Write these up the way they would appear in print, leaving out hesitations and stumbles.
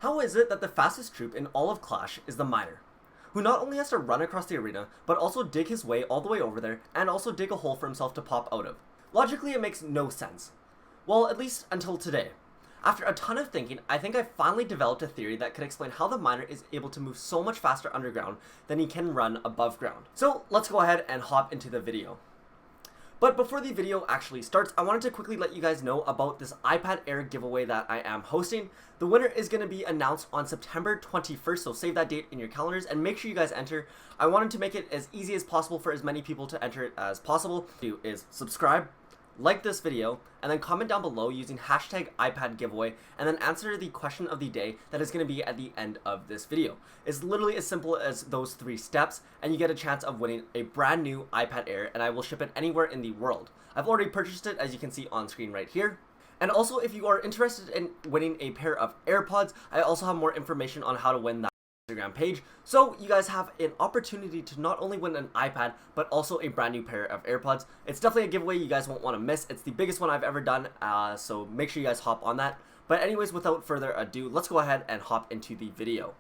How is it that the fastest troop in all of Clash is the miner, who not only has to run across the arena, but also dig his way all the way over there, and also dig a hole for himself to pop out of? Logically, it makes no sense. Well, at least until today. After a ton of thinking, I think I finally developed a theory that could explain how the miner is able to move so much faster underground than he can run above ground. So let's go ahead and hop into the video. But before the video actually starts, I wanted to quickly let you guys know about this iPad Air giveaway that I am hosting. The winner is going to be announced on September 21st, so save that date in your calendars and make sure you guys enter. I wanted to make it as easy as possible for as many people to enter it as possible. What you do is subscribe, like this video, and then comment down below using hashtag iPad giveaway, and then answer the question of the day that is going to be at the end of this video. It's literally as simple as those 3 steps, and you get a chance of winning a brand new iPad Air, and I will ship it anywhere in the world. I've already purchased it, as you can see on screen right here. And also, if you are interested in winning a pair of AirPods, I also have more information on how to win that Instagram page, so you guys have an opportunity to not only win an iPad but also a brand new pair of AirPods. It's definitely a giveaway you guys won't want to miss. It's the biggest one I've ever done, so make sure you guys hop on that. But anyways, without further ado, let's go ahead and hop into the video.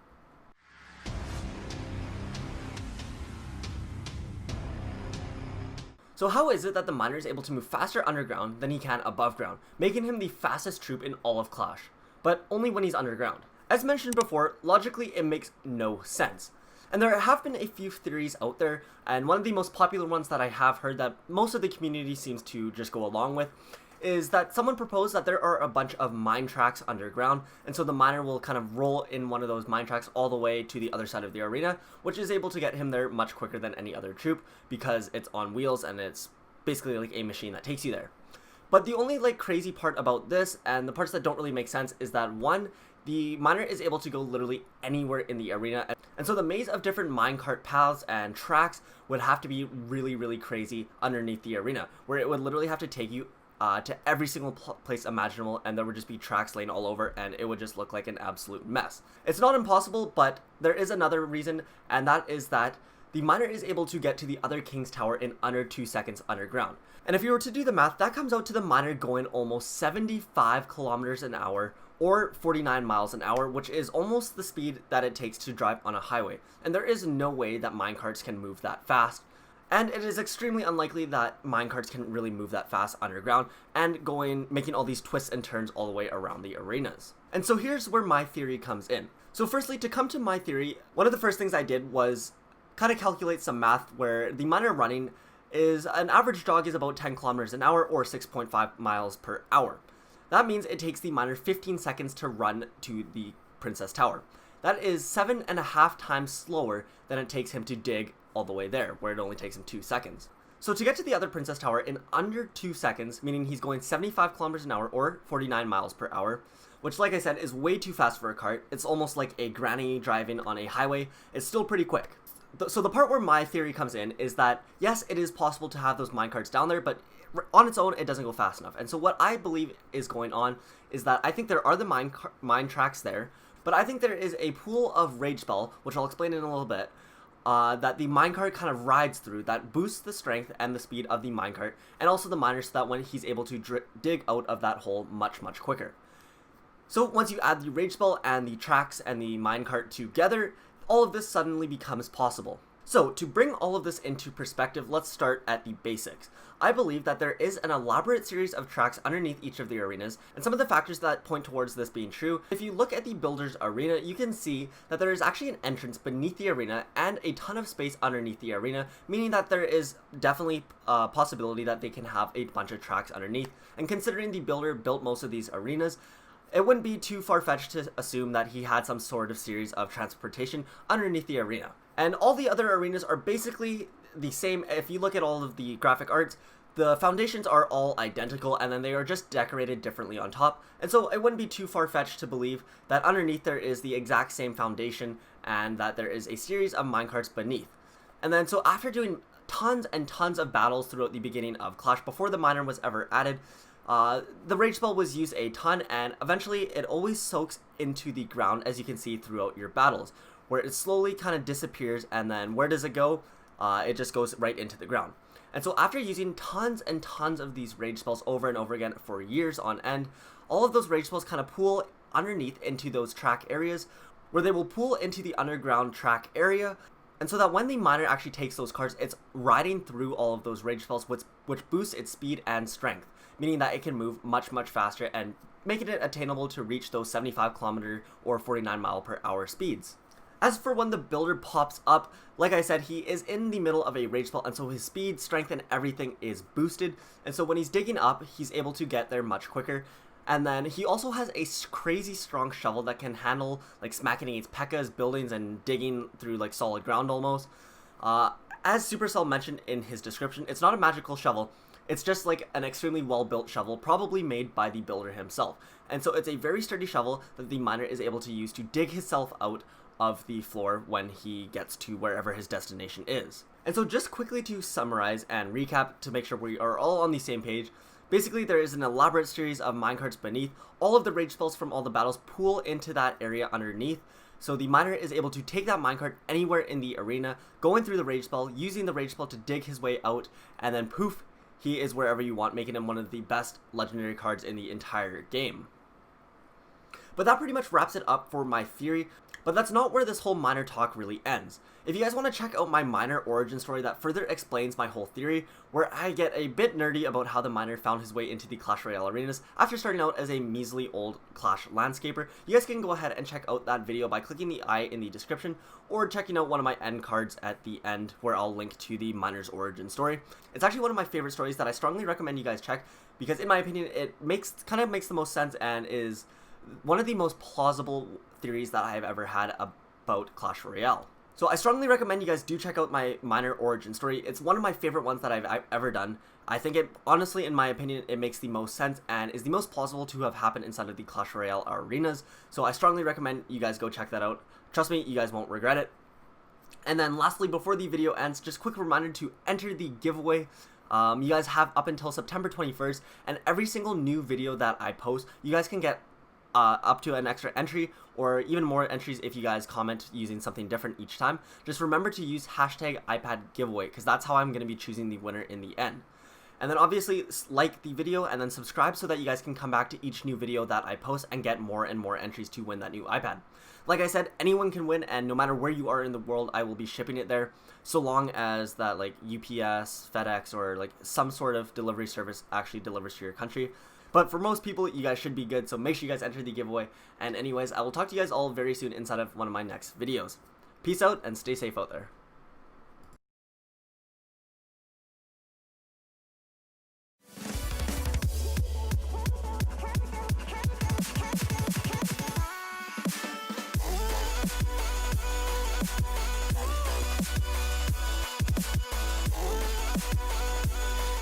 So how is it that the miner is able to move faster underground than he can above ground, making him the fastest troop in all of Clash, but only when he's underground? As mentioned before, logically it makes no sense. And there have been a few theories out there, and one of the most popular ones that I have heard that most of the community seems to just go along with is that someone proposed that there are a bunch of mine tracks underground, and so the miner will kind of roll in one of those mine tracks all the way to the other side of the arena, which is able to get him there much quicker than any other troop because it's on wheels and it's basically like a machine that takes you there. But the only crazy part about this, and the parts that don't really make sense, is that one, the miner is able to go literally anywhere in the arena, and so the maze of different minecart paths and tracks would have to be really crazy underneath the arena, where it would literally have to take you to every single place imaginable, and there would just be tracks laying all over, and it would just look like an absolute mess. It's not impossible, but there is another reason, and that is that the miner is able to get to the other King's Tower in under 2 seconds underground. And if you were to do the math, that comes out to the miner going almost 75 kilometers an hour, or 49 miles an hour, which is almost the speed that it takes to drive on a highway. And there is no way that minecarts can move that fast. And it is extremely unlikely that minecarts can really move that fast underground and making all these twists and turns all the way around the arenas. And so here's where my theory comes in. So firstly, to come to my theory, one of the first things I did was kind of calculate some math where the miner running is an average jog is about 10 kilometers an hour or 6.5 miles per hour. That means it takes the miner 15 seconds to run to the Princess Tower. That is 7.5 times slower than it takes him to dig all the way there, where it only takes him 2 seconds. So to get to the other Princess Tower in under 2 seconds, meaning he's going 75 kilometers an hour or 49 miles per hour, which like I said is way too fast for a cart. It's almost like a granny driving on a highway. It's still pretty quick. So the part where my theory comes in is that, yes, it is possible to have those minecarts down there, but on its own, it doesn't go fast enough. And so what I believe is going on is that I think there are the mine tracks there, but I think there is a pool of rage spell, which I'll explain in a little bit, that the minecart kind of rides through, that boosts the strength and the speed of the minecart, and also the miner, so that when he's able to dig out of that hole much quicker. So once you add the rage spell and the tracks and the minecart together, all of this suddenly becomes possible. So to bring all of this into perspective, let's start at the basics. I believe that there is an elaborate series of tracks underneath each of the arenas, and some of the factors that point towards this being true, if you look at the builder's arena, you can see that there is actually an entrance beneath the arena and a ton of space underneath the arena, meaning that there is definitely a possibility that they can have a bunch of tracks underneath. And considering the builder built most of these arenas, it wouldn't be too far-fetched to assume that he had some sort of series of transportation underneath the arena. And all the other arenas are basically the same. If you look at all of the graphic arts, the foundations are all identical, and then they are just decorated differently on top. And so it wouldn't be too far-fetched to believe that underneath there is the exact same foundation and that there is a series of minecarts beneath. And then so after doing tons and tons of battles throughout the beginning of Clash, before the miner was ever added, the rage spell was used a ton, and eventually it always soaks into the ground, as you can see throughout your battles, where it slowly kind of disappears, and then where does it go? It just goes right into the ground. And so after using tons and tons of these rage spells over and over again for years on end, all of those rage spells kind of pool underneath into those track areas where they will pool into the underground track area. And so that when the miner actually takes those cards, it's riding through all of those rage spells, which boosts its speed and strength, meaning that it can move much, much faster and making it attainable to reach those 75km or 49mph speeds. As for when the builder pops up, like I said, he is in the middle of a rage spell, and so his speed, strength, and everything is boosted. And so when he's digging up, he's able to get there much quicker. And then he also has a crazy strong shovel that can handle like smacking against P.E.K.K.A.'s buildings and digging through like solid ground almost. As Supercell mentioned in his description, it's not a magical shovel. It's just like an extremely well-built shovel, probably made by the builder himself. And so it's a very sturdy shovel that the miner is able to use to dig himself out of the floor when he gets to wherever his destination is. And so just quickly to summarize and recap to make sure we are all on the same page, basically there is an elaborate series of minecarts beneath. All of the rage spells from all the battles pool into that area underneath. So the miner is able to take that minecart anywhere in the arena, going through the rage spell, using the rage spell to dig his way out, and then poof, he is wherever you want, making him one of the best legendary cards in the entire game. But that pretty much wraps it up for my theory. But that's not where this whole miner talk really ends. If you guys want to check out my miner origin story that further explains my whole theory, where I get a bit nerdy about how the miner found his way into the Clash Royale arenas after starting out as a measly old Clash landscaper, you guys can go ahead and check out that video by clicking the I in the description, or checking out one of my end cards at the end where I'll link to the miner's origin story. It's actually one of my favorite stories that I strongly recommend you guys check, because in my opinion it kind of makes the most sense and is one of the most plausible theories that I have ever had about Clash Royale. So I strongly recommend you guys do check out my miner origin story. It's one of my favorite ones that I've ever done. I think it, honestly, in my opinion, it makes the most sense and is the most plausible to have happened inside of the Clash Royale arenas. So I strongly recommend you guys go check that out. Trust me, you guys won't regret it. And then lastly, before the video ends, just quick reminder to enter the giveaway. You guys have up until September 21st, and every single new video that I post, you guys can get up to an extra entry, or even more entries if you guys comment using something different each time. Just remember to use hashtag iPad giveaway, because that's how I'm going to be choosing the winner in the end. And then obviously like the video and then subscribe so that you guys can come back to each new video that I post and get more and more entries to win that new iPad. Like I said, anyone can win, and no matter where you are in the world, I will be shipping it there, so long as that like UPS, FedEx, or like some sort of delivery service actually delivers to your country. But for most people, you guys should be good, so make sure you guys enter the giveaway. And anyways, I will talk to you guys all very soon inside of one of my next videos. Peace out and stay safe out there.